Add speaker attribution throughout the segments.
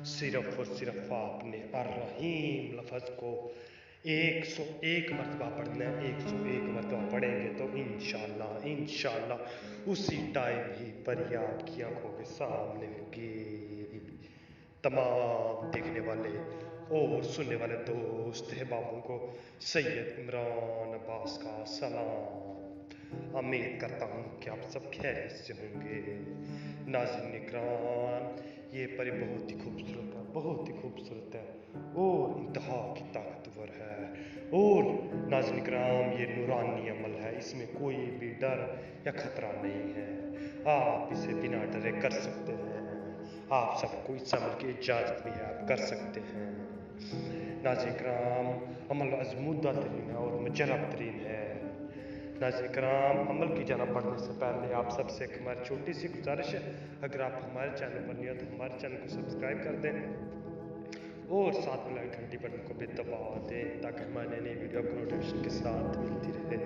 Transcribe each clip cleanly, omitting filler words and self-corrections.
Speaker 1: सिर्फ और सिर्फ आपने अर्रहीम लफ्ज़ को 101 मरतबा पढ़ना है। 101 मरतबा पढ़ेंगे तो इंशाअल्लाह इंशाअल्लाह उसी टाइम ही परी आपकी आंखों के सामने होगी। तमाम देखने वाले और सुनने वाले दोस्त अहबाबों को सैयद इमरान अब्बास का सलाम। उम्मीद करता हूँ कि आप सब खैरियत से होंगे। नाज़रीन इकराम, ये परी बहुत ही खूबसूरत है, बहुत ही खूबसूरत है और इंतहा की ताकतवर है। और नाज़रीन इकराम, ये नूरानी अमल है, इसमें कोई भी डर या ख़तरा नहीं है। आप इसे बिना डरे कर सकते हैं। आप सबको इस अमल की इजाज़त भी है, आप कर सकते हैं। नाज़रीन इकराम, अमल आज़मूदा तरीन है और मुजर्रब तरीन है। नाज़रीन इकराम, अमल की जाना पढ़ने से पहले आप सबसे एक हमारी छोटी सी गुजारिश है, अगर आप हमारे चैनल पर नहीं हो तो हमारे चैनल को सब्सक्राइब कर दें और साथ में लगी घंटी बटन को भी दबा दें ताकि हमारे नई वीडियो को नोटिफिकेशन के साथ मिलती रहे।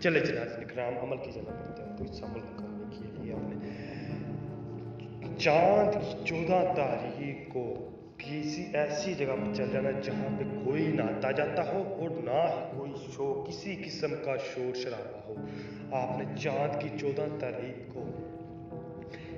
Speaker 1: चले नाज़रीन इकराम, अमल की जाना पड़ता है तो इस अमल को करने के लिए आपने चाँद की 14 तारीख को किसी ऐसी जगह पर चल जाना जहाँ पे कोई ना आता जाता हो और ना ही कोई किसी किस्म का शोर शराबा हो। आपने चाँद की 14 तारीख को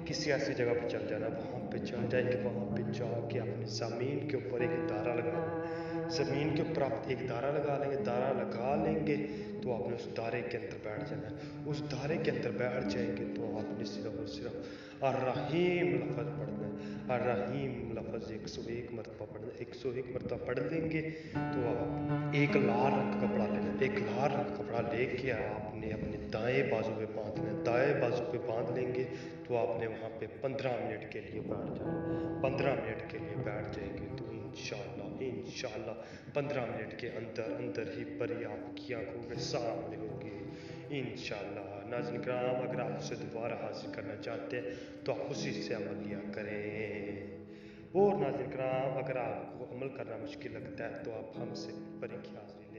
Speaker 1: किसी ऐसी जगह पर चल जाना, वहाँ पे चल जाएंगे, वहाँ पे जाके अपने ज़मीन के ऊपर एक दायरा लगाना। ज़मीन के ऊपर आप एक दायरा लगा लेंगे, दायरा लगा लेंगे तो आपने उस दायरे के अंदर बैठ जाना है। उस दायरे के अंदर बैठ जाएंगे तो आपने सिर्फ और सिर्फ अर्रहीम लफ्ज़ पढ़ना है। अर्रहीम लफ्ज़ 101 मरतबा पढ़ना। 101 मरतबा पढ़ लेंगे तो आप एक लाल रंग का कपड़ा लेना। एक लाल रंग का कपड़ा लेके आपने अपने दाएं बाजू पे बांधना है। दाएं बाजू पे बांध लेंगे तो आपने वहाँ पे 15 मिनट के लिए बैठ जाना। 15 मिनट के लिए बैठ जाएंगे तो इंशाअल्लाह 15 मिनट के अंदर अंदर ही परी आपकी आंखों के सामने होगी इंशाअल्लाह। नाज़रीन इकराम, अगर आप उसे दोबारा हासिल करना चाहते हैं तो आप उसी से अमल लिया करें। और नाज़रीन इकराम, अगर आपको अमल करना मुश्किल लगता है तो आप हमसे परी की हाजिरी